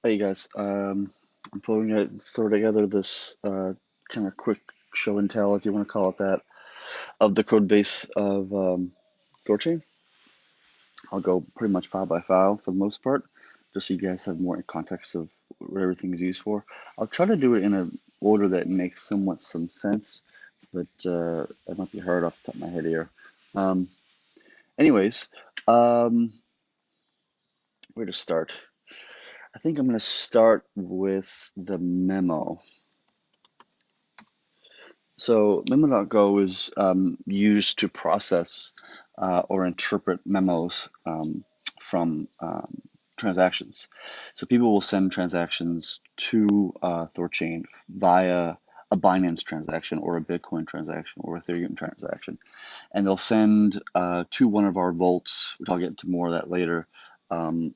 Hey guys, I'm pulling to throw together this kind of quick show and tell, if you want to call it that, of the code base of Thorchain. I'll go pretty much file by file for the most part, just so you guys have more context of what everything is used for. I'll try to do it in an order that makes somewhat some sense, but it might be hard off the top of my head here. Um, anyways, um, where to start? I think I'm going to start with the memo. So memo.go is used to process or interpret memos from transactions. So people will send transactions to Thorchain via a Binance transaction or a Bitcoin transaction or Ethereum transaction. And they'll send to one of our vaults, which I'll get into more of that later, um,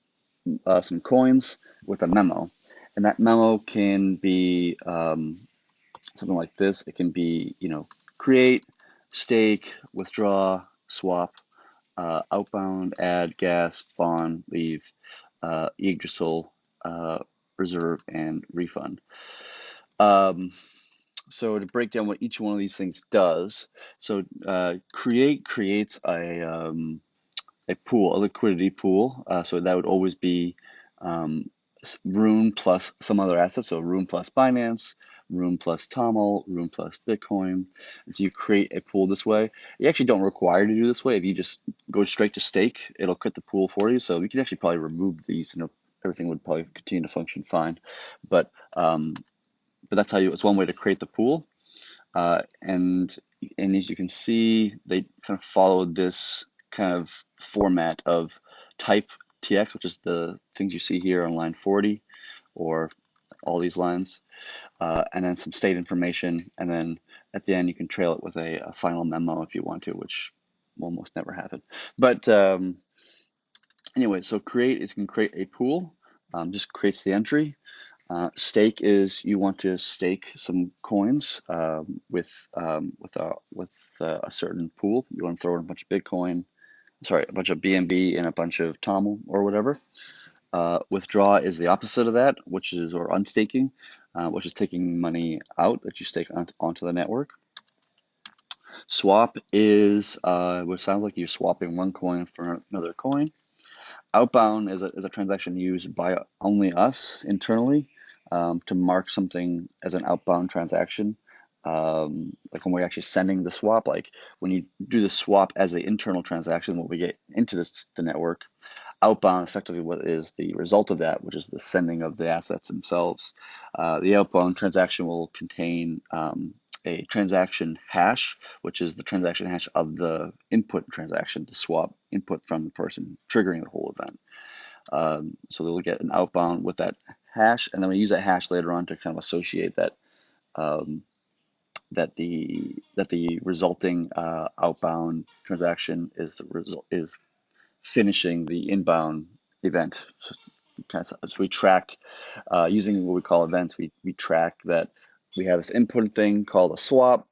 some coins with a memo. And that memo can be something like this. It can be, create, stake, withdraw, swap, outbound, add, gas, bond, leave, Yggdrasil, reserve, and refund. Um, so to break down what each one of these things does, so create creates a pool, a liquidity pool. So that would always be um, Room plus some other asset. So Room plus Binance, Room plus TOML, Room plus Bitcoin. And so you create a pool this way. You actually don't require to do this way. If you just go straight to stake, it'll create the pool for you. So you can actually probably remove these and everything would probably continue to function fine. But but that's how it's one way to create the pool. And as you can see, they kind of follow this kind of format of type TX, which is the things you see here on line 40, or all these lines, and then some state information, and then at the end you can trail it with a final memo if you want to, which will almost never happen. But anyway, so create is you can create a pool, just creates the entry. Stake is you want to stake some coins with a certain pool. You want to throw in a bunch of Bitcoin, sorry, a bunch of BNB and a bunch of TOML or whatever. Withdraw is the opposite of that, or unstaking, which is taking money out that you stake onto the network. Swap is what sounds like you're swapping one coin for another coin. Outbound is a transaction used by only us internally to mark something as an outbound transaction. Like when we're actually sending the swap, like when you do the swap as an internal transaction, when we get into the network, outbound effectively what is the result of that, which is the sending of the assets themselves. The outbound transaction will contain a transaction hash, which is the transaction hash of the input transaction, the swap input from the person triggering the whole event. So they'll get an outbound with that hash, and then we use that hash later on to kind of associate that um, that the resulting outbound transaction is finishing the inbound event. So we track using what we call events. We track that we have this input thing called a swap,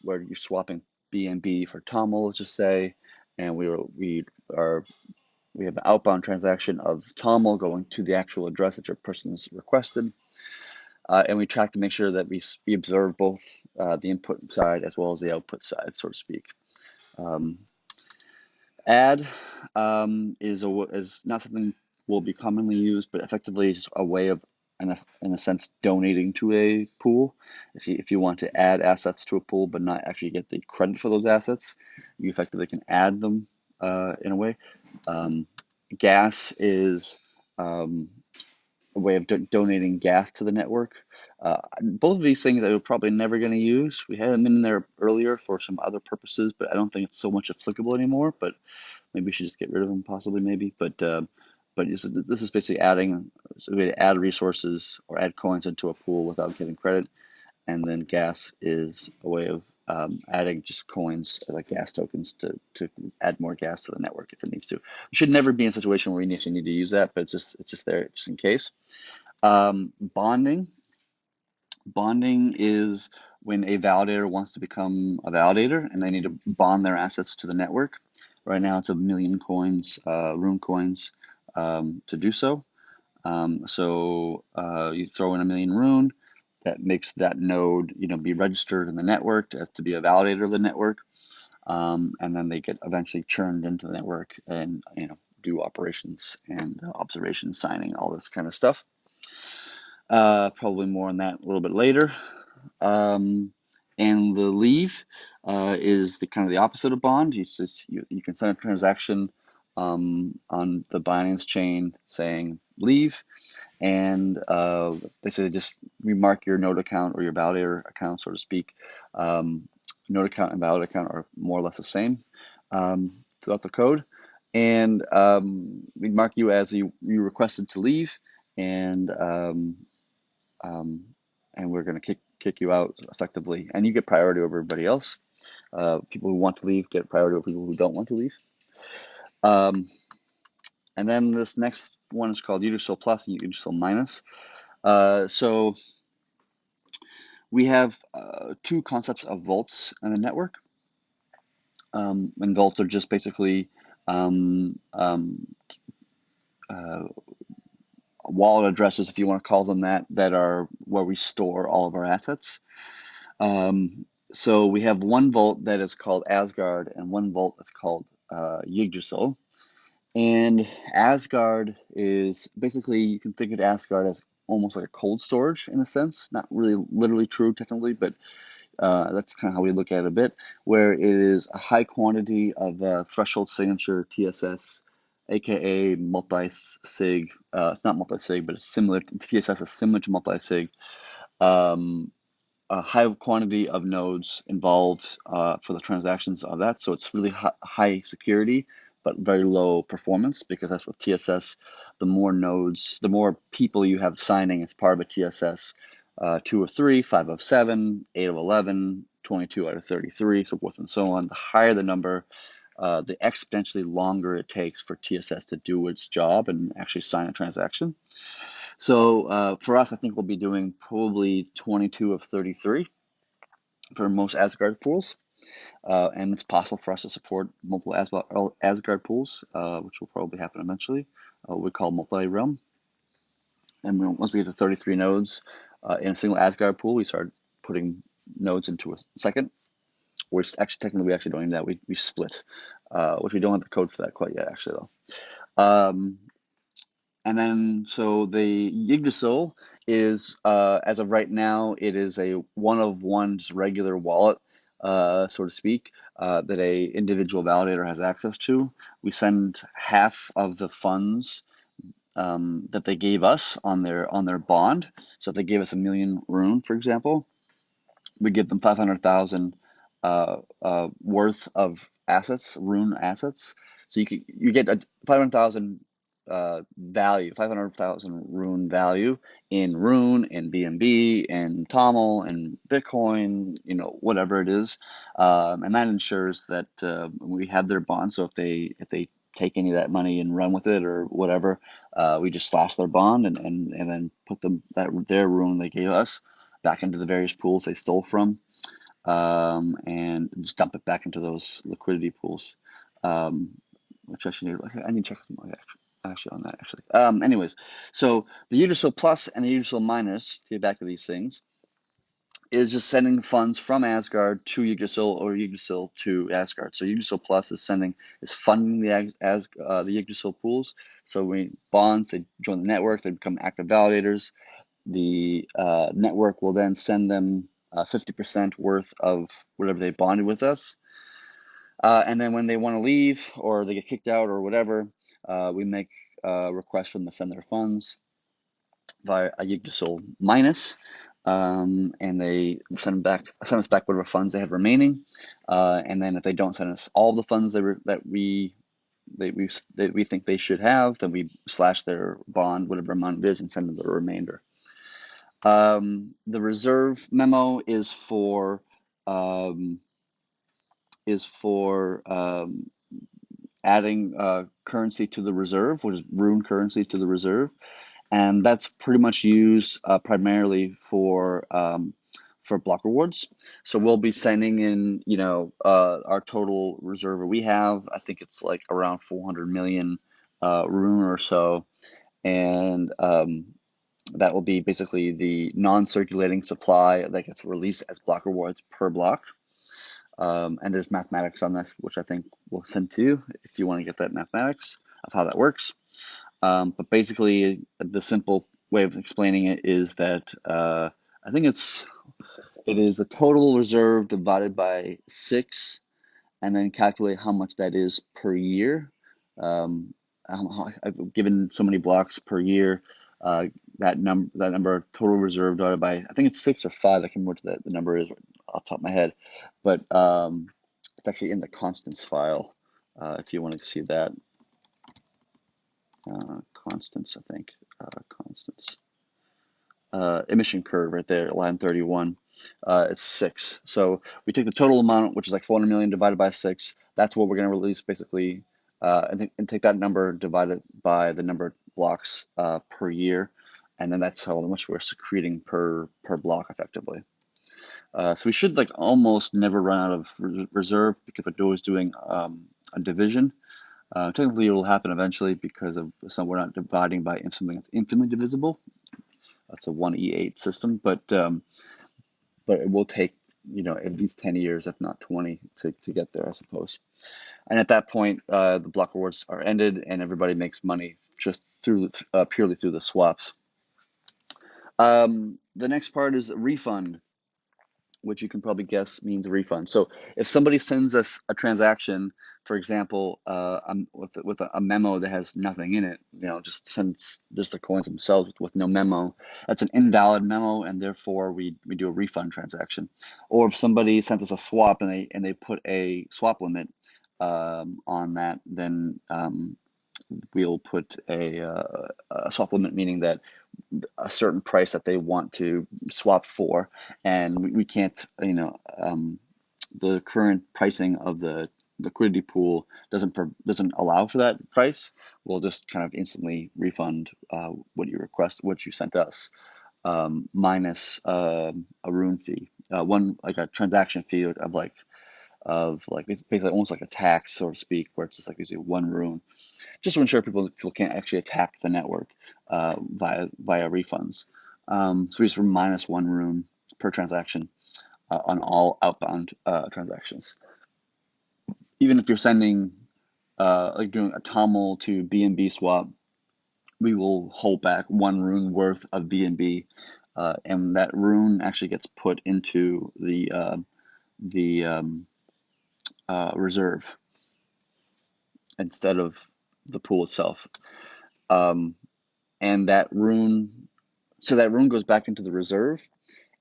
where you're swapping BNB for TOML, let's just say, and are we have the outbound transaction of TOML going to the actual address that your person's requested, and we track to make sure that we observe both the input side as well as the output side, so to speak. Um, Add is not something will be commonly used, but effectively is a way of, in a sense, donating to a pool. If you want to add assets to a pool but not actually get the credit for those assets, you effectively can add them in a way. Um, Gas is a way of donating gas to the network. Both of these things I were probably never going to use. We had them in there earlier for some other purposes, but I don't think it's so much applicable anymore. But maybe we should just get rid of them, possibly, maybe. But this is basically adding, so we add resources or add coins into a pool without getting credit. And then gas is a way of adding just coins like gas tokens to add more gas to the network if it needs to. We should never be in a situation where we actually need to use that, but it's just there just in case. Bonding. Bonding is when a validator wants to become a validator and they need to bond their assets to the network. Right now it's 1 million coins, room coins, to do so. So you throw in 1,000,000 rune, that makes that node, be registered in the network as to be a validator of the network, and then they get eventually churned into the network and do operations and observation signing, all this kind of stuff. Probably more on that a little bit later. And the leave is the kind of the opposite of bond. You can send a transaction on the Binance chain saying leave, and they say just remark your node account or your validator account, so to speak. Node account and validator account are more or less the same throughout the code, and we mark you as you requested to leave, and um, we're going to kick you out effectively, and you get priority over everybody else. People who want to leave get priority over people who don't want to leave. And then this next one is called Udicil Plus and Udicil Minus. So we have two concepts of vaults in the network. And vaults are just basically wallet addresses, if you want to call them that are where we store all of our assets. So we have one vault that is called Asgard and one vault that's called Yggdrasil. And Asgard is basically, you can think of Asgard as almost like a cold storage in a sense. Not really literally true technically, but that's kind of how we look at it a bit, where it is a high quantity of threshold signature TSS, aka multi-sig. It's not multi-sig, but it's similar. TSS is similar to multi-sig. A high quantity of nodes involved for the transactions of that. So it's really high security, but very low performance, because that's what TSS, the more nodes, the more people you have signing as part of a TSS, 2 of 3, 5 of 7, 8 of 11, 22 out of 33, so forth and so on. The higher the number, the exponentially longer it takes for TSS to do its job and actually sign a transaction. So for us, I think we'll be doing probably 22 of 33 for most Asgard pools. And it's possible for us to support multiple Asgard pools, which will probably happen eventually. We call multi-realm. And once we get to 33 nodes in a single Asgard pool, we start putting nodes into a second. Which actually, technically, we actually don't do that. We split, which we don't have the code for that quite yet, actually, though. And then, so the Yggdrasil is, as of right now, it is a one-of-one regular wallet, so to speak, that a individual validator has access to. We send half of the funds that they gave us on their bond. So if they gave us 1,000,000 rune, for example, we give them 500,000 worth of assets, rune assets. So you get a 500,000 value, 500,000 rune value in rune and BNB and TOML and Bitcoin, whatever it is, and that ensures that we have their bond. So if they take any of that money and run with it or whatever, we just slash their bond and then put their rune they gave us back into the various pools they stole from, and just dump it back into those liquidity pools. Which I need to check something actually on that actually. Anyways, so the Yggdrasil Plus and the Yggdrasil Minus, to get back to these things, is just sending funds from Asgard to Yggdrasil or Yggdrasil to Asgard. So Yggdrasil Plus is funding the Yggdrasil pools. So bonds, they join the network, they become active validators. The network will then send them 50% worth of whatever they bonded with us. And then when they want to leave or they get kicked out or whatever, we make a request for them to send their funds via a Yggdrasil minus, and they send us back whatever funds they have remaining. And then if they don't send us all the funds that we think they should have, then we slash their bond, whatever amount it is, and send them the remainder. The reserve memo is for adding currency to the reserve, which is rune currency to the reserve, and that's pretty much used primarily for block rewards. So we'll be sending in, our total reserve we have. I think it's like around 400 million rune or so. and that will be basically the non-circulating supply that gets released as block rewards per block. And there's mathematics on this, which I think we'll send to you if you want to get that mathematics of how that works. But basically, the simple way of explaining it is that I think it is the total reserve divided by 6, and then calculate how much that is per year. Um, I've given so many blocks per year. That number total reserve divided by, I think it's 6 or 5. I can't remember what the number is off the top of my head, but it's actually in the constants file. If you wanted to see that, constants, I think, constants. Emission curve right there, line 31. It's 6. So we take the total amount, which is like 400 million, divided by 6. That's what we're going to release basically, and take that number divided by the number of blocks per year, and then that's how much we're secreting per block effectively. So we should like almost never run out of reserve because we're always doing a division. Technically, it will happen eventually because of we're not dividing by something that's infinitely divisible. That's a 1E8 system, but it will take at least 10 years, if not 20, to get there, I suppose. And at that point, the block rewards are ended, and everybody makes money just through purely through the swaps. The next part is refund, which you can probably guess means a refund. So if somebody sends us a transaction, for example, with a memo that has nothing in it, just sends just the coins themselves with no memo, that's an invalid memo, and therefore we do a refund transaction. Or if somebody sends us a swap and they put a swap limit on that, then we'll put a swap limit, meaning that a certain price that they want to swap for, and we can't, the current pricing of the liquidity pool doesn't allow for that price. We'll just kind of instantly refund what you sent us, minus a rune fee, one like a transaction fee of it's basically almost like a tax, so to speak, where it's just like one rune, just to ensure people can't actually attack the network via refunds. So we just minus 1 rune per transaction on all outbound transactions. Even if you're sending like doing a TOML to BNB swap, we will hold back 1 rune worth of BNB, and that rune actually gets put into the reserve instead of the pool itself. And that rune goes back into the reserve,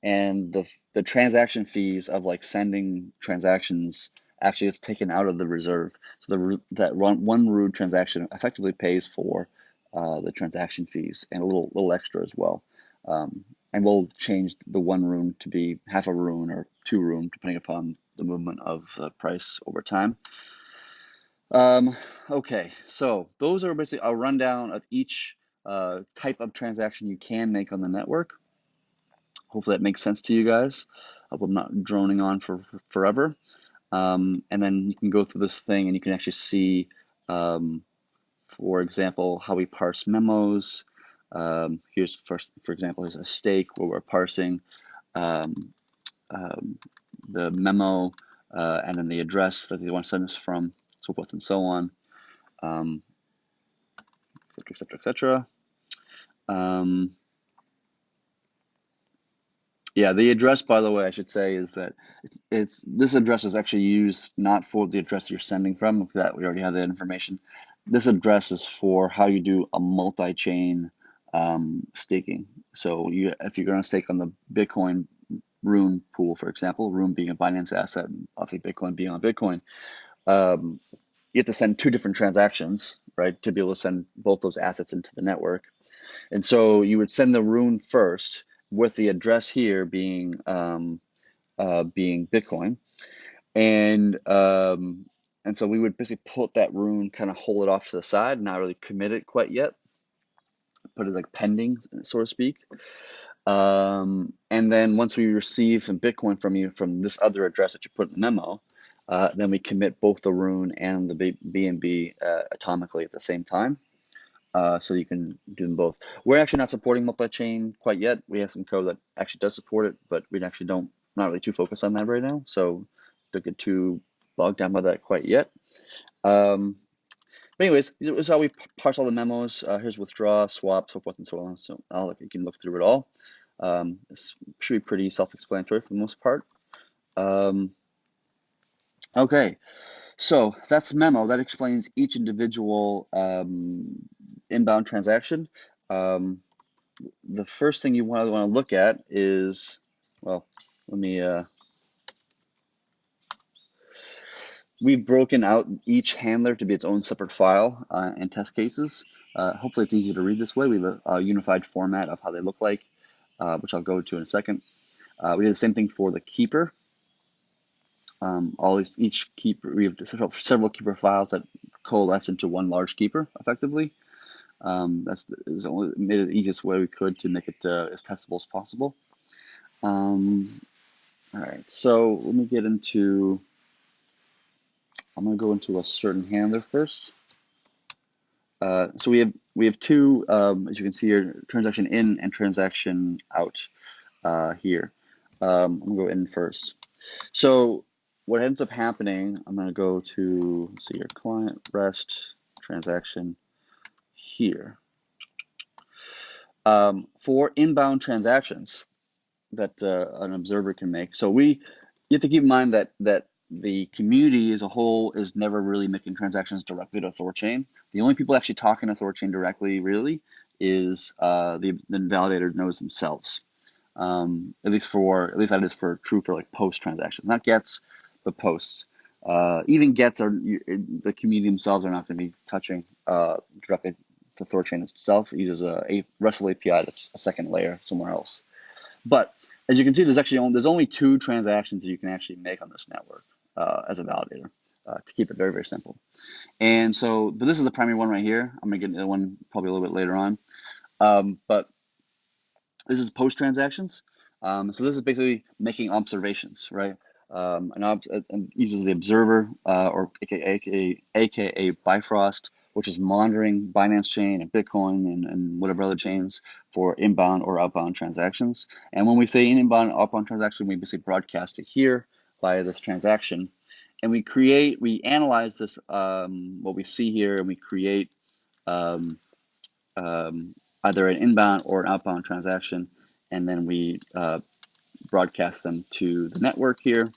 and the transaction fees of like sending transactions actually gets taken out of the reserve. So that 1 rune transaction effectively pays for the transaction fees and a little extra as well. And we'll change the 1 rune to be half a rune or 2 rune, depending upon the movement of the price over time. Okay, so those are basically a rundown of each type of transaction you can make on the network. Hopefully that makes sense to you guys. Hope I'm not droning on for forever. And then you can go through this thing and you can actually see, for example, how we parse memos. Here's first, for example, here's a stake where we're parsing um, the memo and then the address that they want to send us from, so forth and so on, et cetera, et cetera. Yeah, the address, by the way, I should say, is that it's this address is actually used not for the address you're sending from. That we already have that information. This address is for how you do a multi-chain staking. So if you're going to stake on the Bitcoin Rune pool, for example, Rune being a Binance asset, and obviously Bitcoin being on Bitcoin, you have to send 2 different transactions, right, to be able to send both those assets into the network. And so you would send the rune first, with the address here being Bitcoin, and so we would basically put that rune, kind of hold it off to the side, not really commit it quite yet, put it like pending, so to speak. And then once we receive some Bitcoin from you from this other address that you put in the memo, then we commit both the rune and the BNB atomically at the same time. so you can do them both. We're actually not supporting multi-chain quite yet. We have some code that actually does support it, but we actually don't, not really too focused on that right now. So don't get too bogged down by that quite yet. But anyways, this is how we parse all the memos. Here's withdraw, swap, so forth and so on. So you can look through it all. This should be pretty self-explanatory for the most part. Okay, so that's memo. That explains each individual inbound transaction. The first thing you want to look at is, well, let me, we've broken out each handler to be its own separate file and test cases. Hopefully it's easy to read this way. We have a unified format of how they look like, which I'll go to in a second. We did the same thing for the keeper. Each keeper, we have several keeper files that coalesce into one large keeper effectively. That's only made it the easiest way we could to make it as testable as possible. All right, so let me get into, I'm going to go into a certain handler first. So we have two, as you can see here, transaction in and transaction out here. I'm going to go in first. So what ends up happening, I'm going to go to, see your client rest transaction here. For inbound transactions that an observer can make. So you have to keep in mind that the community as a whole is never really making transactions directly to Thorchain. The only people actually talking to Thorchain directly really is the validator nodes themselves. At least that is true for like post transactions, not gets, but posts. Even gets the community themselves are not going to be touching directly to Thorchain itself. It uses a RESTful API that's a second layer somewhere else. But as you can see, there's only two transactions that you can actually make on this network as a validator to keep it very, very simple. And so, but this is the primary one right here. I'm gonna get into one probably a little bit later on. But this is post transactions. So this is basically making observations, right? And uses the observer or aka Bifrost, which is monitoring Binance Chain and Bitcoin and whatever other chains for inbound or outbound transactions. And when we say inbound or outbound transaction, we basically broadcast it here via this transaction. And we analyze this, what we see here, and we create either an inbound or an outbound transaction, and then we broadcast them to the network here,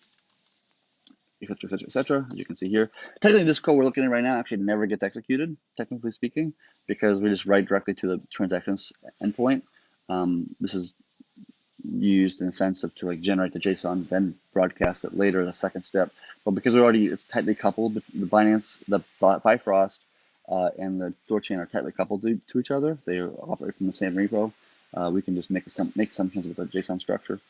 et cetera, as you can see here. Technically, this code we're looking at right now actually never gets executed, technically speaking, because we just write directly to the transactions endpoint. This is used in a sense of to like generate the JSON, then broadcast it later, the second step. But because it's tightly coupled, the Bifrost and the Thorchain are tightly coupled to each other. They operate from the same repo. We can just make assumptions with the JSON structure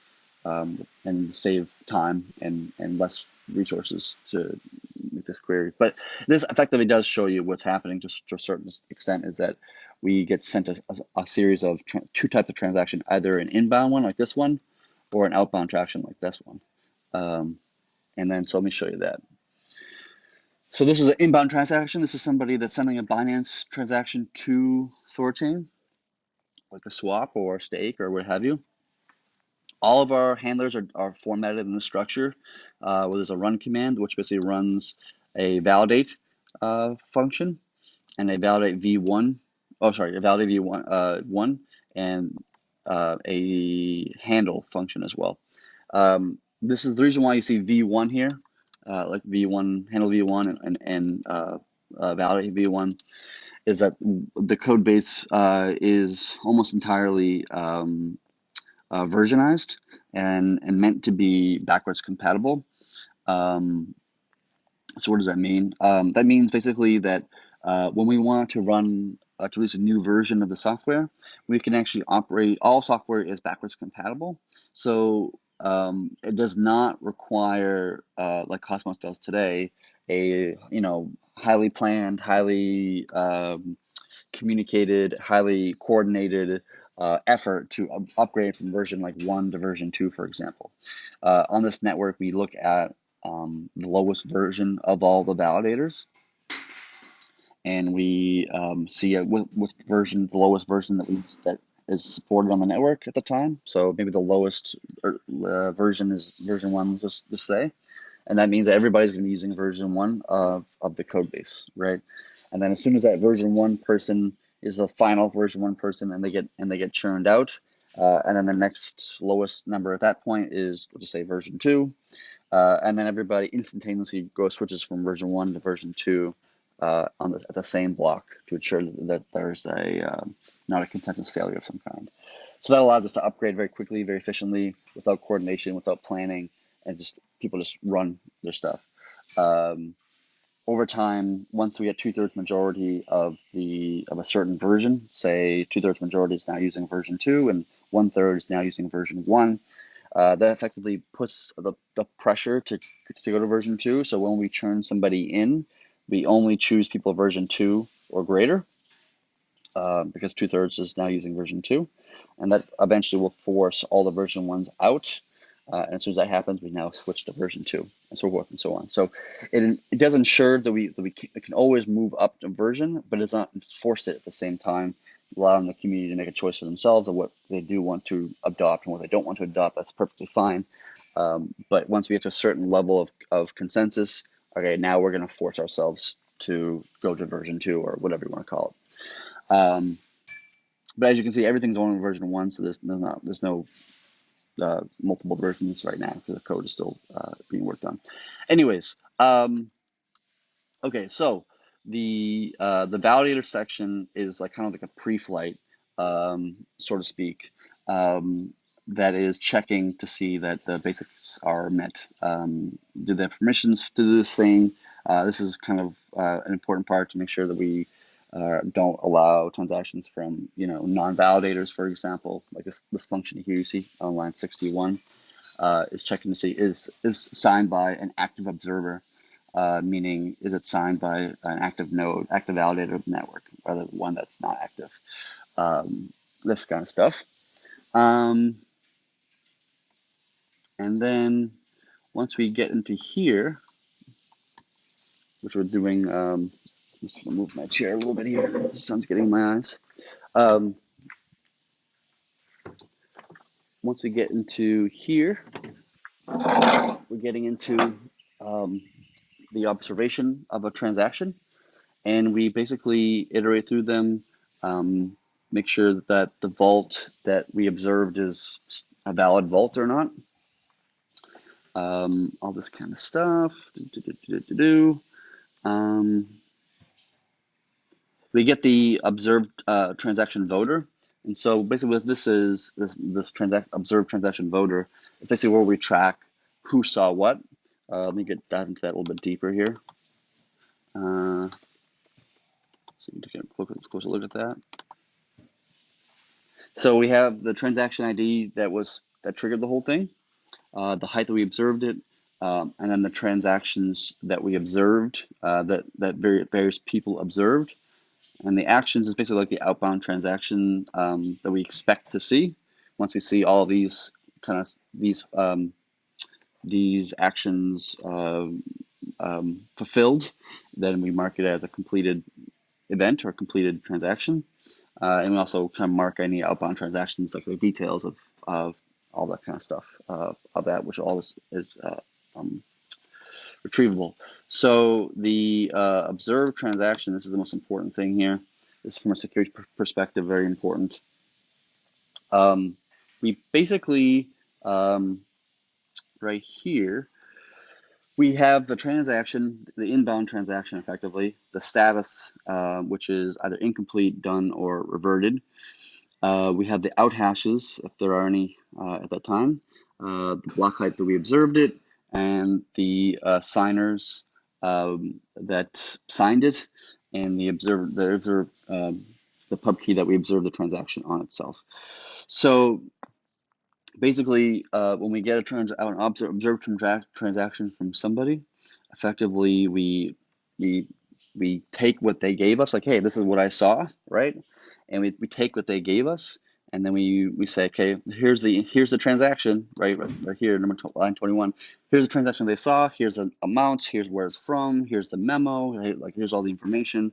and save time and less resources to make this query. But this effectively does show you what's happening just to a certain extent, is that we get sent a series of two types of transaction, either an inbound one like this one or an outbound transaction like this one. And then, so let me show you that. So this is an inbound transaction. This is somebody that's sending a Binance transaction to Thorchain, like a swap or a stake or what have you. All of our handlers are formatted in the structure where there's a run command, which basically runs a validate function and a validate v1. Oh, sorry, a validate v1 and a handle function as well. This is the reason why you see v1 here, like v1 handle v1 and validate v1, is that the code base is almost entirely versionized and meant to be backwards compatible. So what does that mean? That means basically that when we want to run to release a new version of the software, we can actually operate, all software is backwards compatible. So it does not require, like Cosmos does today, a highly planned, highly communicated, highly coordinated effort to upgrade from version like 1 to version 2, for example. On this network, we look at the lowest version of all the validators, and we see what version, the lowest version that is supported on the network at the time. So maybe the lowest version is version one, just say, and that means that everybody's going to be using version one of the code base, right? And then as soon as that version one person is the final version one person, and they get churned out, and then the next lowest number at that point is, let's just say, version two, and then everybody instantaneously switches from version one to version two at the same block to ensure that there's not a consensus failure of some kind. So that allows us to upgrade very quickly, very efficiently, without coordination, without planning, and just people just run their stuff. Um, Over time, once we get 2/3 majority of a certain version, say 2/3 majority is now using version two, and 1/3 is now using version one, that effectively puts the pressure to go to version two. So when we churn somebody in, we only choose people version two or greater, because 2/3 is now using version two, and that eventually will force all the version ones out. And as soon as that happens, we now switch to version two, and so forth and so on. So it does ensure that we can always move up to version, but it does not force it at the same time, allowing the community to make a choice for themselves of what they do want to adopt and what they don't want to adopt. That's perfectly fine. But once we get to a certain level of consensus, okay, now we're going to force ourselves to go to version two or whatever you want to call it. But as you can see, everything's only in version one, so there's no multiple versions right now because the code is still being worked on. Anyways, okay, so the validator section is like kind of like a pre-flight, so to speak, that is checking to see that the basics are met. Do they have permissions to do this thing? This is kind of an important part to make sure that we don't allow transactions from non-validators, for example, like this function here you see on line 61 is checking to see is signed by an active observer, meaning is it signed by an active node, active validator of the network, rather than one that's not active. This kind of stuff. Um, and then once we get into here, which we're doing, I'm just gonna move my chair a little bit here. The sun's getting in my eyes. Um, Once we get into here, we're getting into um, the observation of a transaction, and we basically iterate through them, um, make sure that the vault that we observed is a valid vault or not, all this kind of stuff. Um, we get the observed transaction voter, and so basically what this is, this observed transaction voter is basically where we track who saw what. Let me dive into that a little bit deeper here. So you can take a closer look at that. So we have the transaction ID that triggered the whole thing, the height that we observed it, and then the transactions that we observed, that various people observed, and the actions is basically like the outbound transaction that we expect to see. Once we see all of these actions fulfilled, then we mark it as a completed event or completed transaction. And we also kind of mark any outbound transactions, like the details of all that kind of stuff of that, which all is um, retrievable. So the observed transaction, this is the most important thing here. This is from a security perspective, very important. We basically, right here, we have the transaction, the inbound transaction effectively, the status, which is either incomplete, done, or reverted. We have the out hashes, if there are any at that time, the block height that we observed it, and the signers that signed it, and the pub key that we observed the transaction on itself. So basically, when we get an observed transaction from somebody, effectively we take what they gave us, like, hey, this is what I saw, right? And we take what they gave us, and then we say, okay, here's the transaction, right here, line 21. Here's the transaction they saw. Here's the amounts. Here's where it's from. Here's the memo. Right? Like, here's all the information,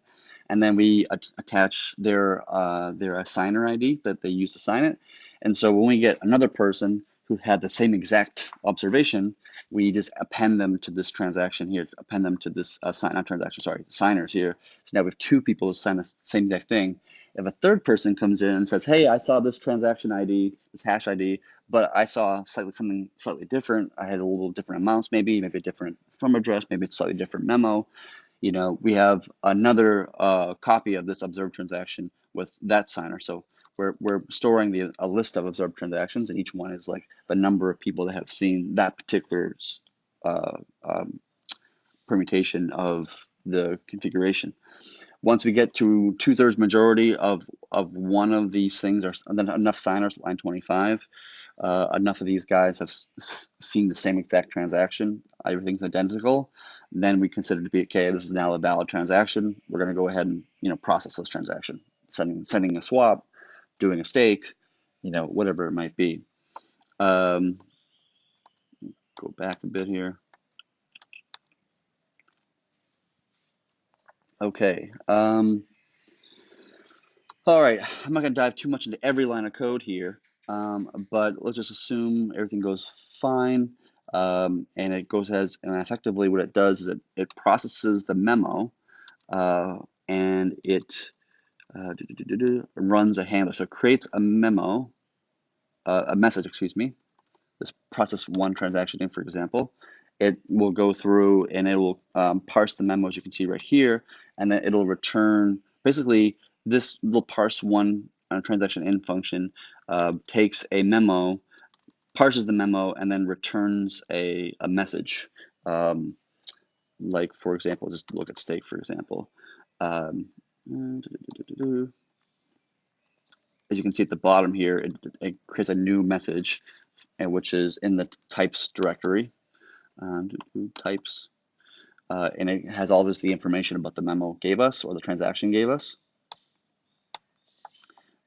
and then we attach their assigner ID that they use to sign it. And so when we get another person who had the same exact observation, we just append them to this transaction here, append them to this not transaction, sorry, signers here. So now we have two people who sign the same exact thing. If a third person comes in and says, hey, I saw this transaction ID, this hash ID, but I saw something slightly different. I had a little different amounts, maybe a different firm address, maybe it's slightly different memo. We have another copy of this observed transaction with that signer. So we're storing a list of observed transactions, and each one is like the number of people that have seen that particular uh, um, permutation of the configuration. Once we get to 2/3 majority of one of these things, or then enough signers, line 25, enough of these guys have seen the same exact transaction, everything's identical, then we consider to be, okay, this is now a valid transaction. We're going to go ahead and process this transaction, sending a swap, doing a stake, whatever it might be. Go back a bit here. Okay. All right, I'm not going to dive too much into every line of code here, but let's just assume everything goes fine, and it goes and effectively what it does is it processes the memo, and it runs a handler. So it creates a memo, a message, excuse me. This process one transaction in, for example, it will go through and it will parse the memo, as you can see right here, and then it'll return, basically, this little parse one transaction in function takes a memo, parses the memo, and then returns a message. Like, for example, just look at stake, for example. Um, as you can see at the bottom here, it creates a new message, which is in the types directory. Types. And it has all the information about the memo gave us, or the transaction gave us.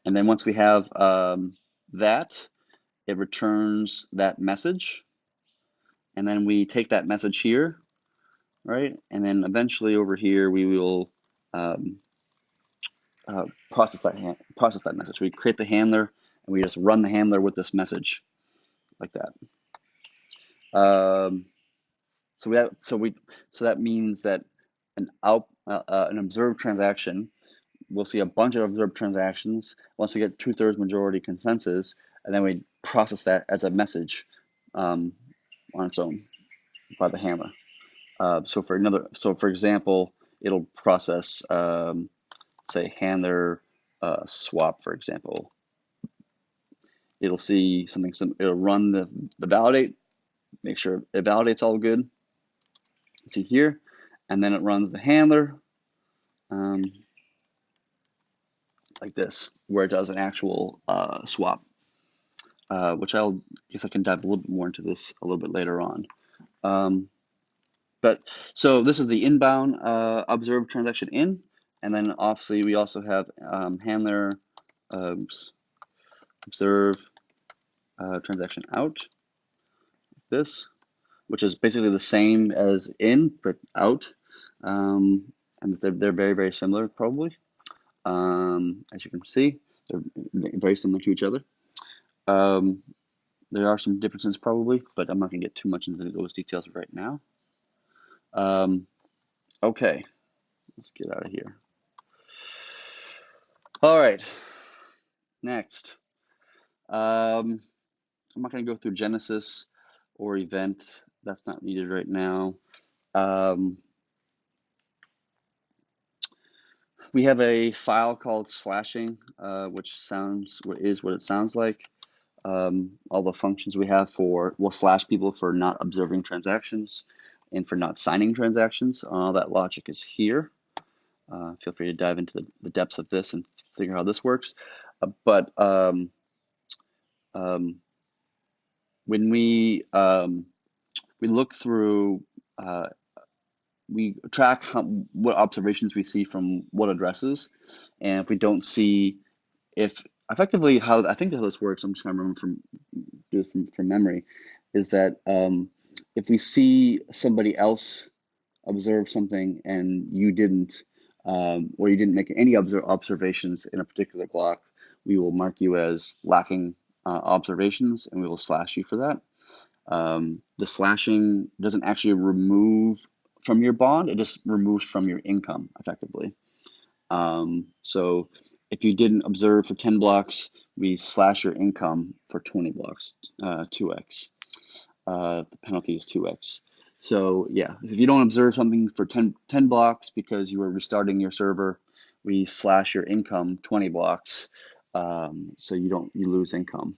And then once we have that, it returns that message. And then we take that message here, right? And then eventually over here, we will process that message. We create the handler, and we just run the handler with this message, like that. So that means that an observed transaction, we'll see a bunch of observed transactions once we get 2/3 majority consensus, and then we process that as a message on its own by the handler. For example, it'll process, say, handler swap, for example. It'll see something. It'll run the validate, make sure it validates all good. See here, and then it runs the handler. Like this, where it does an actual swap, which I guess I can dive a little bit more into this a little bit later on. But so this is the inbound observed transaction in, and then obviously we also have handler observe transaction out. This, which is basically the same as in but out, and they're very, very similar probably. As you can see, they're very similar to each other. There are some differences probably, but I'm not going to get too much into those details right now. Okay, let's get out of here. All right, next. I'm not going to go through Genesis or event. That's not needed right now. We have a file called slashing, which is what it sounds like. All the functions we have we'll slash people for not observing transactions and for not signing transactions. All that logic is here. Feel free to dive into the depths of this and figure out how this works. But when we look through, we track what observations we see from what addresses, and if we don't see, if effectively how I think how this works, I'm just going to remember from memory, is that if we see somebody else observe something and you didn't, or you didn't make any observations in a particular block, we will mark you as lacking observations, and we will slash you for that. The slashing doesn't actually remove from your bond; it just removes from your income effectively. So if you didn't observe for 10 blocks, we slash your income for 20 blocks, 2x. The penalty is 2x. So yeah, if you don't observe something for 10 blocks because you were restarting your server, we slash your income 20 blocks, so you lose income.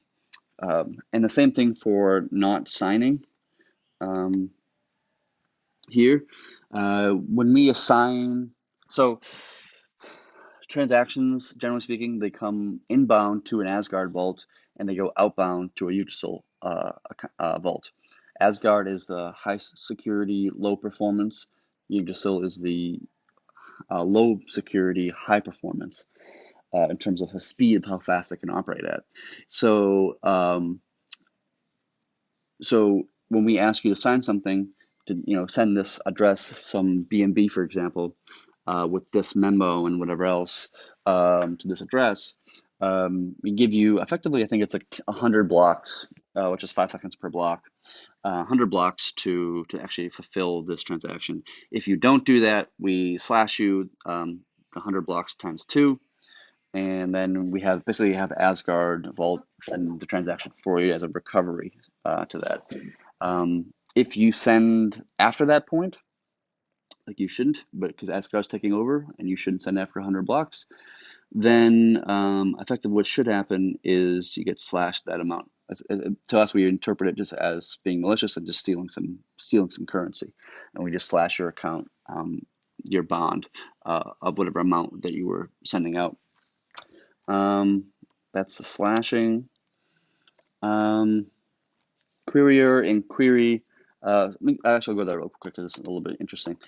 And the same thing for not signing um, here. When we assign, so transactions, generally speaking, they come inbound to an Asgard vault and they go outbound to a Utisol vault. Asgard is the high security, low performance. Utisol is the low security, high performance in terms of the speed of how fast it can operate at. So, so when we ask you to sign something, to send this address, some BNB, for example, with this memo and whatever else to this address, we give you effectively, I think it's like 100 blocks, which is 5 seconds per block, 100 blocks to actually fulfill this transaction. If you don't do that, we slash you the 100 blocks times 2, and then we basically have Asgard Vault send the transaction for you as a recovery to that. If you send after that point, like you shouldn't, but because Asgard's taking over and you shouldn't send after 100 blocks, then effectively what should happen is you get slashed that amount. To us, we interpret it just as being malicious and just stealing some currency, and we just slash your account, your bond of whatever amount that you were sending out. That's the slashing. Querier and query. Actually, I'll go there real quick because it's a little bit interesting.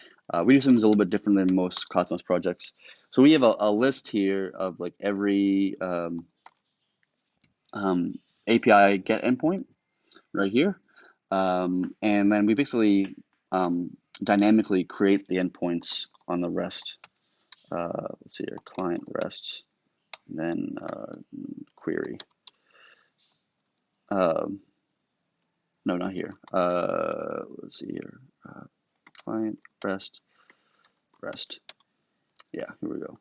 We do things a little bit different than most Cosmos projects. So we have a list here of like every API get endpoint right here. And then we basically dynamically create the endpoints on the REST. Let's see here, client REST, and then query. No, not here. Let's see here. Client REST. Yeah, here we go.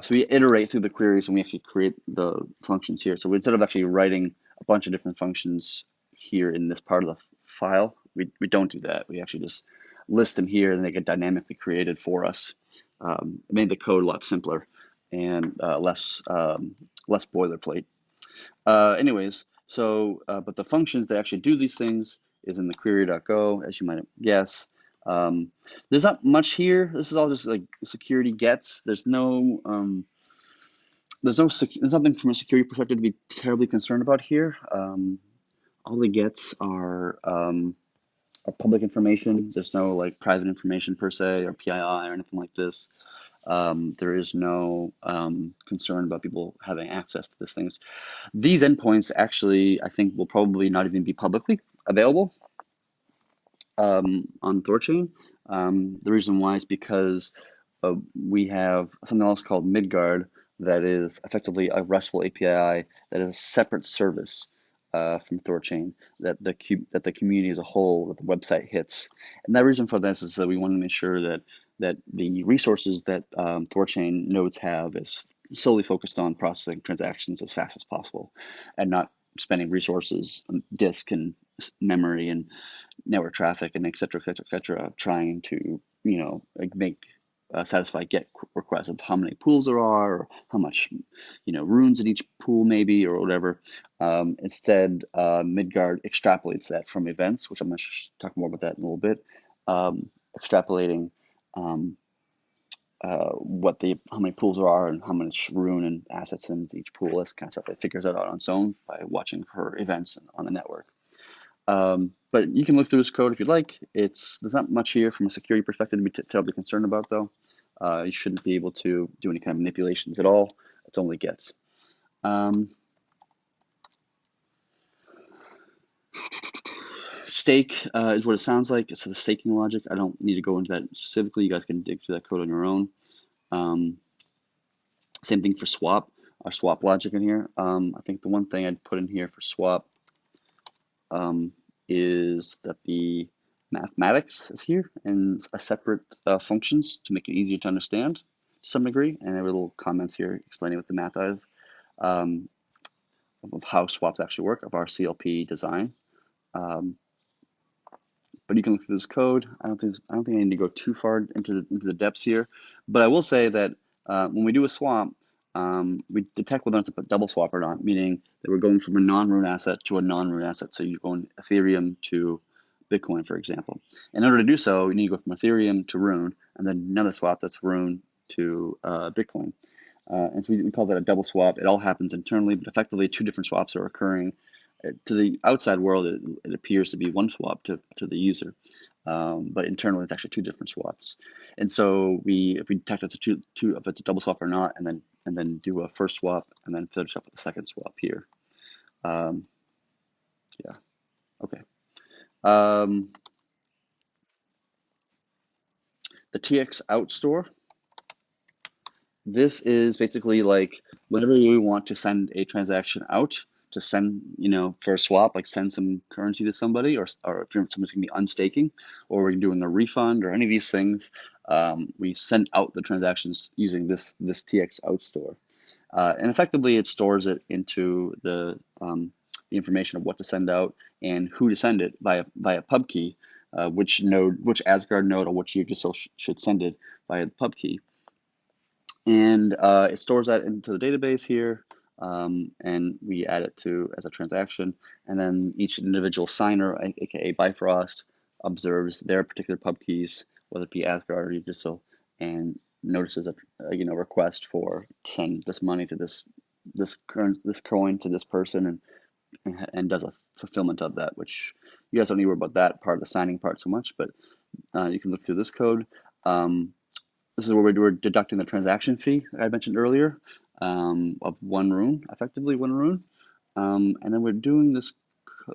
So we iterate through the queries and we actually create the functions here. So instead of actually writing a bunch of different functions here in this part of the file, we don't do that. We actually just list them here and they get dynamically created for us. It made the code a lot simpler and less boilerplate. Anyways, so but the functions that actually do these things is in the query.go, as you might guess. There's not much here. This is all just like security gets. There's nothing from a security perspective to be terribly concerned about here. All the gets are public information. There's no like private information per se or PII or anything like this. There is no concern about people having access to these things. These endpoints actually, I think, will probably not even be publicly available on Thorchain. The reason why is because we have something else called Midgard that is effectively a RESTful API that is a separate service from Thorchain that the community as a whole, that the website hits. And the reason for this is that we want to make sure that the resources that Thorchain nodes have is solely focused on processing transactions as fast as possible, and not spending resources on disk and memory and network traffic and et cetera, et cetera, et cetera, trying to like make satisfy get requests of how many pools there are, or how much runes in each pool maybe, or whatever. Instead, Midgard extrapolates that from events, which I'm going to talk more about that in a little bit. Extrapolating how many pools there are and how much rune and assets in each pool, this kind of stuff. It figures that out on its own by watching for events on the network. But you can look through this code if you'd like. There's not much here from a security perspective to be terribly concerned about, though. You shouldn't be able to do any kind of manipulations at all. It's only gets. Stake is what it sounds like. So the staking logic, I don't need to go into that specifically. You guys can dig through that code on your own. Um, Same thing for swap, our swap logic in here. I think the one thing I'd put in here for swap um, is that the mathematics is here and a separate functions to make it easier to understand to some degree. And there were little comments here explaining what the math is, um, of how swaps actually work, of our CLP design. Um, but you can look through this code. I don't think I need to go too far into the depths here. But I will say that when we do a swap, we detect whether it's a double swap or not, meaning that we're going from a non-Rune asset to a non-Rune asset. So you're going Ethereum to Bitcoin, for example. In order to do so, you need to go from Ethereum to Rune, and then another swap that's Rune to Bitcoin. And so we call that a double swap. It all happens internally, but effectively two different swaps are occurring. To the outside world, it appears to be one swap to the user, but internally it's actually two different swaps. And so if we detect if it's a double swap or not, and then do a first swap, and then finish up with the second swap here. Um, yeah. Okay. Um, the TX out store. This is basically like whenever you want to send a transaction out, to send, for a swap, like send some currency to somebody, or if somebody's going to be unstaking, or we're doing a refund, or any of these things, we send out the transactions using this TX out store. And effectively, it stores it into the information of what to send out and who to send it via pub key, which Asgard node, or which Yggdrasil should send it via the pub key. And it stores that into the database here, and we add it to as a transaction. And then each individual signer, aka Bifrost, observes their particular pub keys, whether it be Asgard or Yggdrasil, and notices a request for send this money to this coin to this person, and does a fulfillment of that. Which you guys don't need to worry about that part of the signing part so much, but you can look through this code. This is where we're deducting the transaction fee that I mentioned earlier, of one rune, effectively one rune. And then we're doing this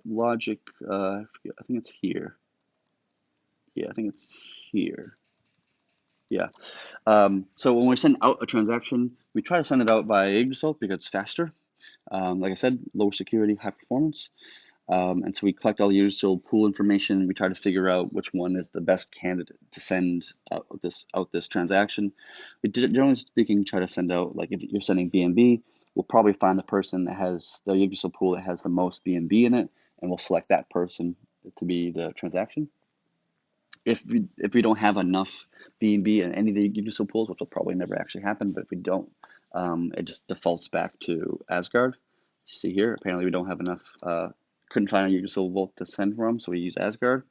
logic, I think it's here. Yeah, I think it's here. Yeah. So when we send out a transaction, we try to send it out via Yggdrasil because it's faster. Like I said, lower security, high performance. And so we collect all the Yggdrasil pool information. We try to figure out which one is the best candidate to send out this transaction. We generally speaking try to send out, like if you're sending BNB, we'll probably find the person that has the Yggdrasil pool that has the most BNB in it, and we'll select that person to be the transaction. If we don't have enough BNB in any of the Yggdrasil pools, which will probably never actually happen, but if we don't, it just defaults back to Asgard. See here, apparently we don't have enough. Couldn't find a Yggdrasil vault to send from, so we use Asgard.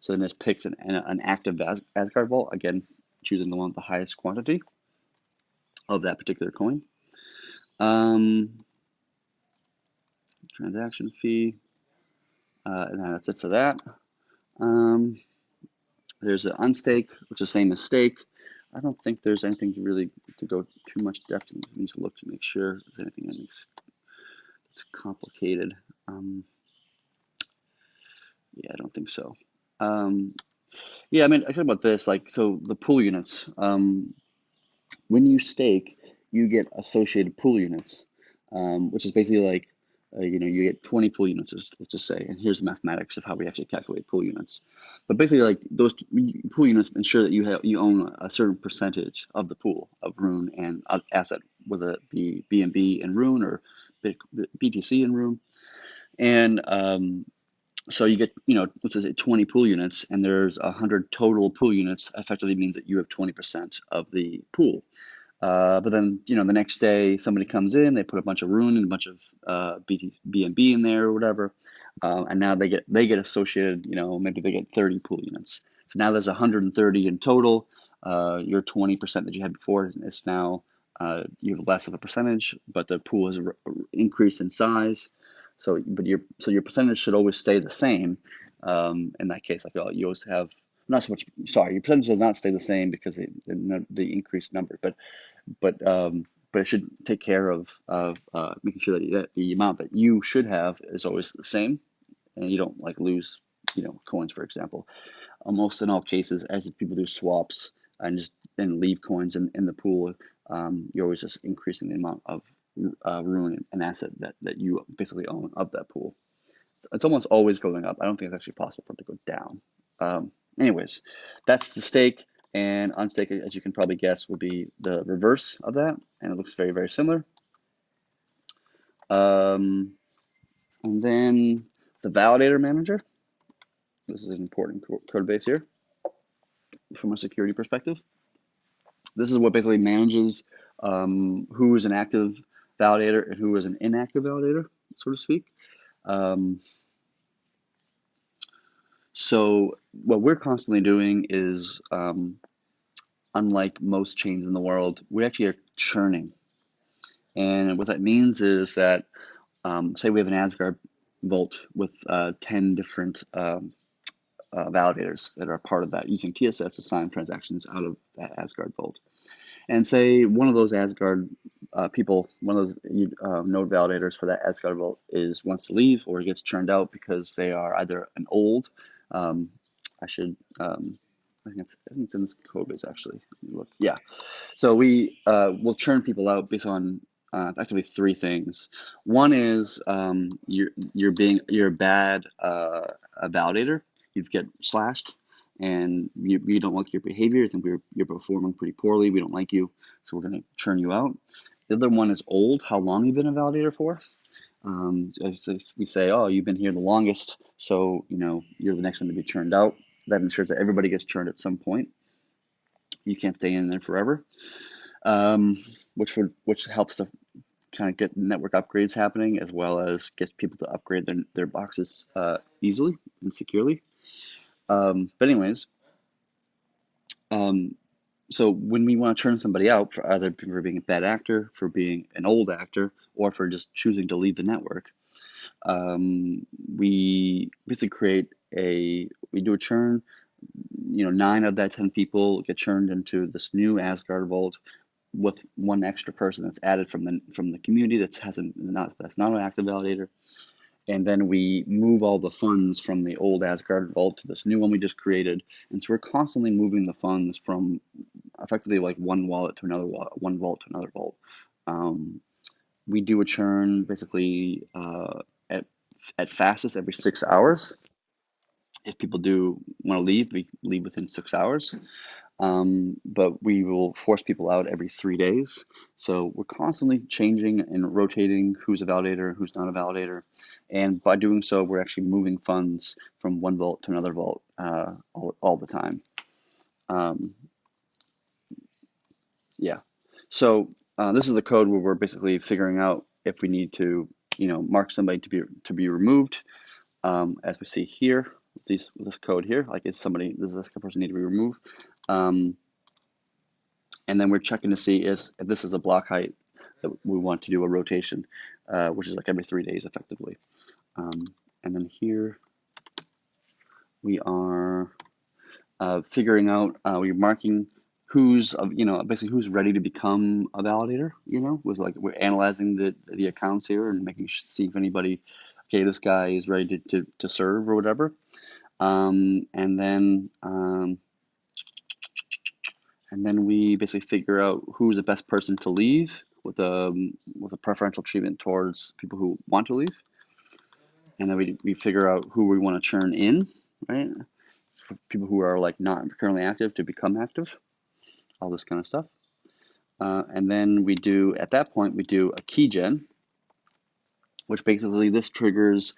So then this picks an active Asgard vault, again choosing the one with the highest quantity of that particular coin. Transaction fee, and that's it for that. There's an unstake, which is the same as stake. I don't think there's anything to go too much depth in. We need to look to make sure there's anything that makes it's complicated. Yeah, I don't think so. Yeah, I mean, I talk about this, like, so the pool units. When you stake, you get associated pool units, which is basically like, you get 20 pool units, let's just say, and here's the mathematics of how we actually calculate pool units. But basically, like those pool units ensure that you own a certain percentage of the pool of Rune and asset, whether it be BNB and Rune or BTC and Rune. And so you get, let's say 20 pool units, and there's 100 total pool units. Effectively means that you have 20% of the pool. But then, the next day somebody comes in, they put a bunch of Rune and a bunch of BNB in there or whatever, and now they get associated. Maybe they get 30 pool units. So now there's 130 in total. Your 20% that you had before is now, you have less of a percentage, but the pool has increased in size. So your percentage should always stay the same. In that case, I feel like you always have not so much. Sorry, your percentage does not stay the same because the increased number, but it should take care of making sure that the amount that you should have is always the same, and you don't like lose, coins, for example. Almost in all cases, as people do swaps and just and leave coins in the pool, you're always just increasing the amount of ruin and asset that you basically own of that pool. It's almost always going up. I don't think it's actually possible for it to go down. Anyways, that's the stake, and unstake, as you can probably guess, would be the reverse of that, and it looks very, very similar. Um, and then the validator manager. This is an important code base here from a security perspective. This is what basically manages who is an active validator and who is an inactive validator, so to speak. Um, so what we're constantly doing is, unlike most chains in the world, we actually are churning. And what that means is that, say we have an Asgard vault with 10 different validators that are part of that, using TSS to sign transactions out of that Asgard vault. And say one of those Asgard people, one of those node validators for that Asgard vault wants to leave, or gets churned out because they are either an old, I should, I think it's in this code base actually. Look, yeah. So we will churn people out based on actually three things. One is you're a bad a validator. You get slashed, and we don't like your behavior. I think you're performing pretty poorly. We don't like you, so we're going to churn you out. The other one is old. How long you've been a validator for? As we say, oh, you've been here the longest, so you're the next one to be churned out. That ensures that everybody gets churned at some point. You can't stay in there forever, which helps to kind of get network upgrades happening, as well as gets people to upgrade their boxes easily and securely. But anyways, so when we want to churn somebody out for either for being a bad actor, for being an old actor, or for just choosing to leave the network, we basically we do a churn. 9 of that 10 people get churned into this new Asgard vault with one extra person that's added from the community that's not an active validator. And then we move all the funds from the old Asgard vault to this new one we just created. And so we're constantly moving the funds from effectively like one wallet to another wallet, one vault to another vault. We do a churn basically at fastest every 6 hours. If people do want to leave, we leave within 6 hours. But we will force people out every 3 days. So we're constantly changing and rotating who's a validator, who's not a validator. And by doing so, we're actually moving funds from one vault to another vault all the time. Yeah. So this is the code where we're basically figuring out if we need to, mark somebody to be removed. As we see here, with this code here, like does this person need to be removed? And then we're checking to see if this is a block height that we want to do a rotation, which is like every 3 days effectively. And then here we are figuring out, we're marking who's basically who's ready to become a validator. Was like we're analyzing the accounts here and see if anybody, okay, this guy is ready to serve or whatever. And then we basically figure out who's the best person to leave with a preferential treatment towards people who want to leave. And then we figure out who we want to churn in, right? For people who are like not currently active to become active, all this kind of stuff. And then at that point, we do a key gen, which basically this triggers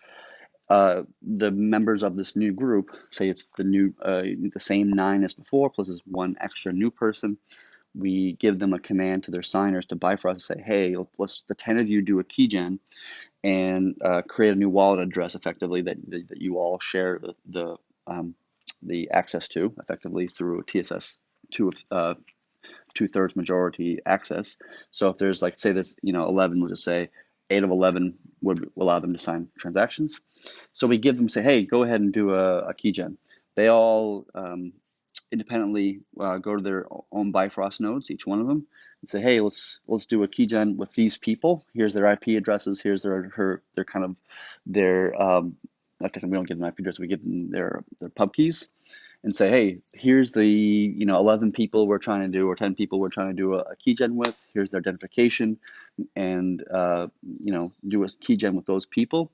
the members of this new group. Say it's the same 9 as before, plus this one extra new person. We give them a command to their signers to Bifrost and say, hey, let's the 10 of you do a key gen and create a new wallet address effectively that you all share the access to effectively through TSS 2/3 majority access. So if there's like, say this, 11, let's just say 8 of 11 would allow them to sign transactions. So we give them, say, hey, go ahead and do a key gen. They all independently go to their own Bifrost nodes, each one of them, and say, hey, let's do a key gen with these people. Here's their IP addresses. Here's their kind of their we don't give them IP address. We give them their pub keys, and say, hey, here's the 11 people we're trying to do, or 10 people we're trying to do a keygen with. Here's their identification, and do a keygen with those people.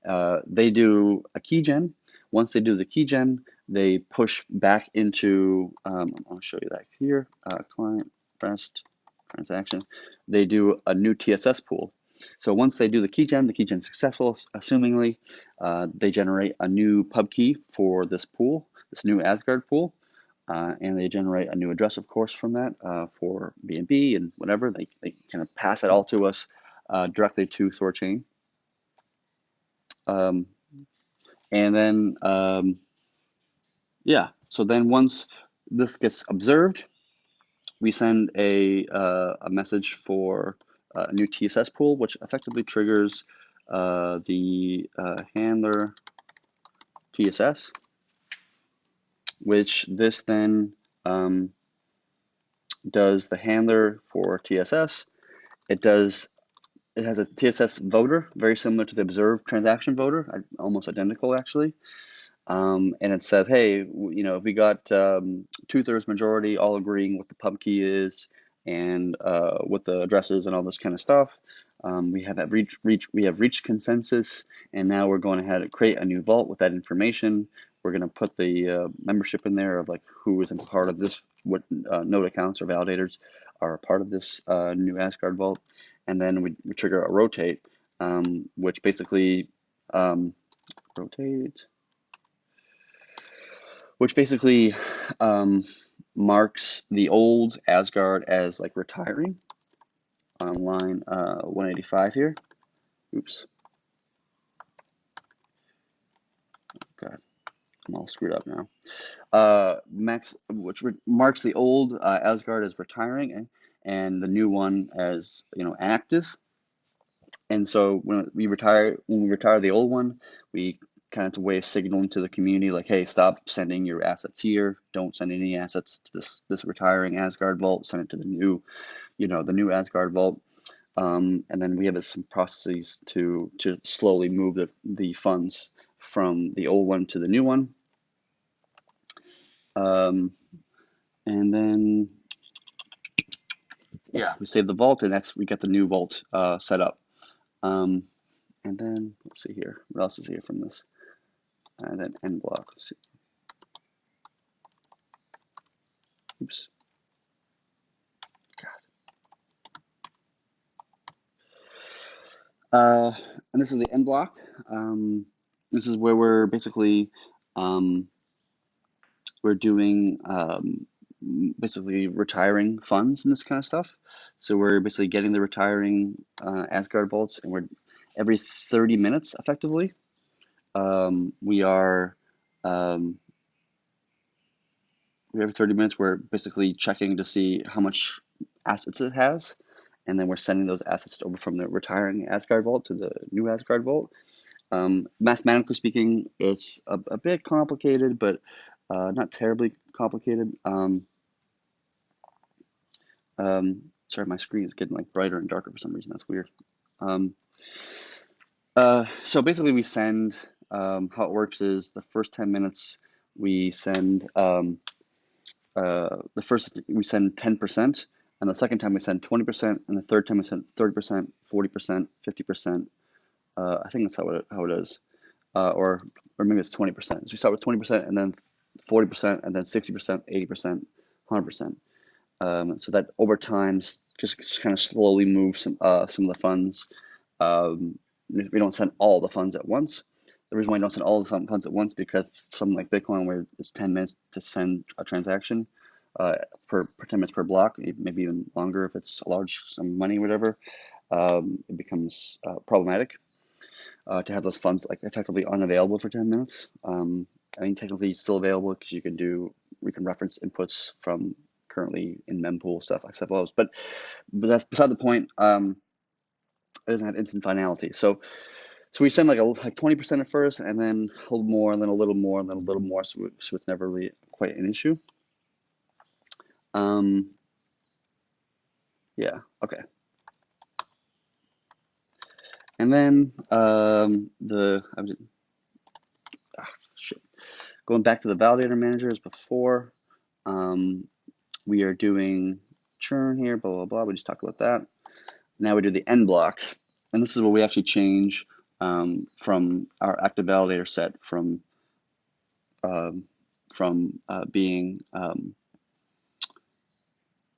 They do a keygen. Once they do the keygen, they push back into. I'll show you that here. Client rest transaction. They do a new TSS pool. So once they do the keygen is successful, assumingly, they generate a new pub key for this pool, this new Asgard pool, and they generate a new address, of course, from that for B&B and whatever. They kind of pass it all to us directly to Thorchain. Um, and then, yeah, so then once this gets observed, we send a message for a new TSS pool, which effectively triggers the handler TSS, which this then does the handler for TSS. It has a TSS voter, very similar to the observed transaction voter, almost identical actually. And it said, hey, if we got 2/3 majority all agreeing what the pub key is and what the addresses and all this kind of stuff, we have reached consensus, and now we're going ahead and create a new vault with that information. We're going to put the membership in there of like who is a part of this, what node accounts or validators are a part of this new Asgard vault, and then we trigger a rotate, which basically rotate. Which basically marks the old Asgard as like retiring on line 185 here. Oops. God, I'm all screwed up now. Which marks the old Asgard as retiring, and the new one as active. And so when we retire the old one, we kind of, it's a way of signaling to the community like, hey, stop sending your assets here. Don't send any assets to this retiring Asgard vault. Send it to the new Asgard vault. And then we have some processes to slowly move the funds from the old one to the new one. And then we save the vault, and we get the new vault set up. And then let's see here. What else is here from this? And then end block. Let's see. Oops. And this is the end block. This is where we're basically we're doing basically retiring funds and this kind of stuff. So we're basically getting the retiring Asgard vaults, and we're every 30 minutes effectively. We are every 30 minutes we're basically checking to see how much assets it has, and then we're sending those assets over from the retiring Asgard vault to the new Asgard vault. Mathematically speaking, it's a bit complicated, but not terribly complicated. Sorry, my screen is getting like brighter and darker for some reason. That's weird. So basically, we send. How it works is the first 10 minutes we send. The first we send 10%, and the second time we send 20%, and the third time we send 30%, 40%, 50%. I think that's how it is, or maybe it's 20%. So we start with 20%, and then 40%, and then 60%, 80%, 100%. So that over time just kind of slowly moves some of the funds. We don't send all the funds at once. The reason why we don't send all the funds at once because something like Bitcoin, where it's 10 minutes to send a transaction, per 10 minutes per block, maybe even longer if it's a large sum of money, or whatever, it becomes problematic to have those funds like effectively unavailable for 10 minutes. I mean, technically it's still available because we can reference inputs from currently in mempool stuff, I suppose. But that's beside the point. It doesn't have instant finality. So we send like 20% at first, and then a little more, and then a little more, and then a little more. So it's never really quite an issue. Yeah. Okay. And then shit. Going back to the validator manager as before, we are doing churn here, blah, blah, blah. We just talked about that. Now we do the end block. And this is where we actually change from our active validator set um, from being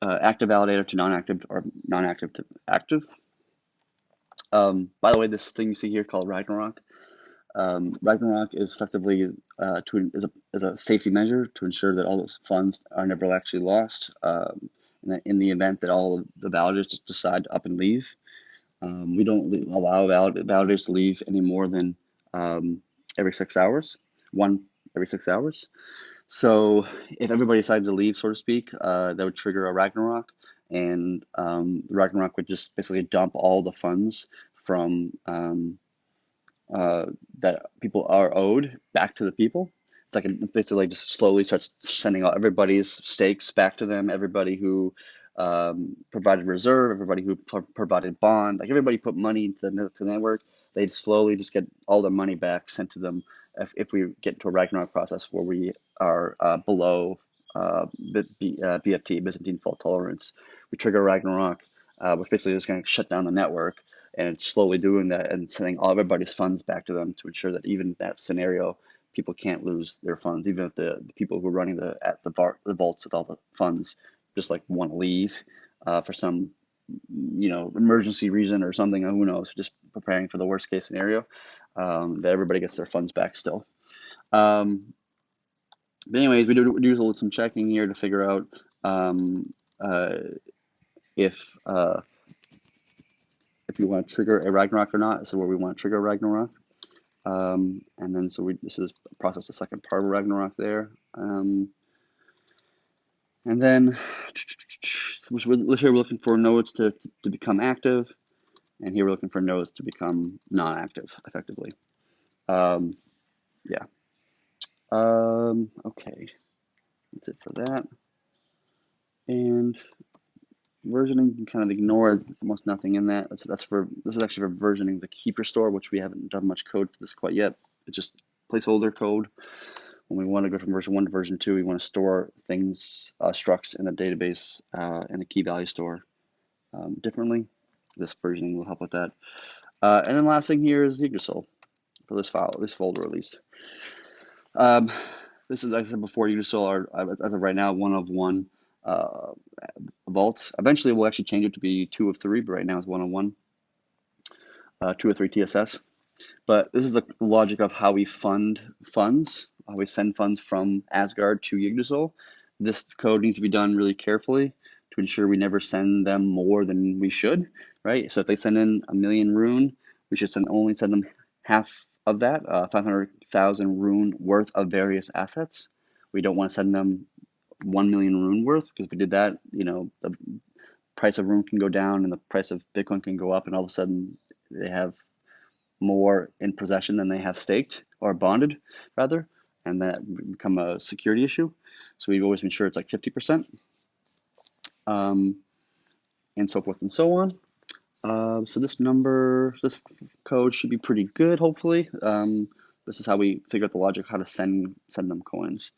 active validator to non-active or non-active to active. By the way, this thing you see here called Ragnarok. Ragnarok is effectively is a safety measure to ensure that all those funds are never actually lost. In the event that all of the validators just decide to up and leave, we don't allow validators to leave any more than every 6 hours, one every 6 hours. So if everybody decided to leave, so to speak, that would trigger a Ragnarok, and the Ragnarok would just basically dump all the funds from uh, that people are owed back to the people. It's like it basically just slowly starts sending out everybody's stakes back to them. Everybody who provided reserve, everybody who provided bond, like everybody put money into the network. They slowly just get all their money back sent to them if we get into a Ragnarok process where we are below BFT, Byzantine fault tolerance. We trigger Ragnarok, which basically is going to shut down the network, and it's slowly doing that and sending all everybody's funds back to them to ensure that even in that scenario, people can't lose their funds, even if the people who are running the vaults with all the funds just like want to leave for some emergency reason or something. Who knows? Just preparing for the worst case scenario, that everybody gets their funds back still. But anyways, we do some checking here to figure out uh, if if you want to trigger a Ragnarok or not. This is where we want to trigger Ragnarok. And then this is process the second part of Ragnarok there. And then here we're looking for nodes to become active, and here we're looking for nodes to become non-active effectively. Yeah. Okay. That's it for that. And versioning, you can kind of ignore. There's almost nothing in that. This is actually for versioning the keeper store, which we haven't done much code for this quite yet. It's just placeholder code. When we want to go from version 1 to version 2, we want to store things, structs in the database in the key value store differently. This versioning will help with that. And then last thing here is Yggdrasil for this file, this folder at least. This is, like I said before, Yggdrasil are, as of right now, 1 of 1 vaults. Eventually, we'll actually change it to be 2 of 3, but right now it's 1 of 1, 2 of 3 TSS. But this is the logic of how we fund funds, how we send funds from Asgard to Yggdrasil. This code needs to be done really carefully to ensure we never send them more than we should, right? So if they send in 1,000,000 rune, we should only send them half of that, 500,000 rune worth of various assets. We don't want to send them 1,000,000 rune worth, because if we did that, the price of rune can go down and the price of Bitcoin can go up, and all of a sudden they have more in possession than they have staked or bonded, rather, and that become a security issue. So we've always been sure it's like 50%, and so forth and so on. So this code should be pretty good, hopefully. This is how we figure out the logic how to send them coins.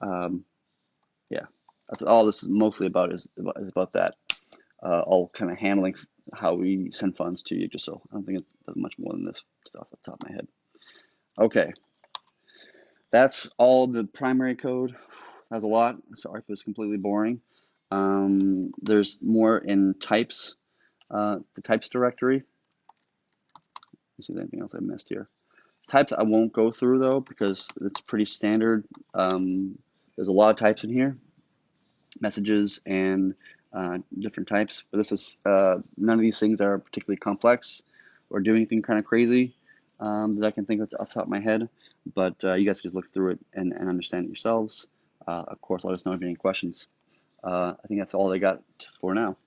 Yeah, that's all this is mostly about is about that. All kind of handling how we send funds to Yggdrasil. I don't think it does much more than this, just off the top of my head. Okay, that's all the primary code. That's a lot. Sorry if it's completely boring. There's more in types, the types directory. Let me see if there's anything else I missed here. Types I won't go through though, because it's pretty standard. There's a lot of types in here, messages and different types. But this is none of these things are particularly complex or do anything kind of crazy that I can think of off the top of my head. But you guys just look through it and understand it yourselves. Of course, let us know if you have any questions. I think that's all I got for now.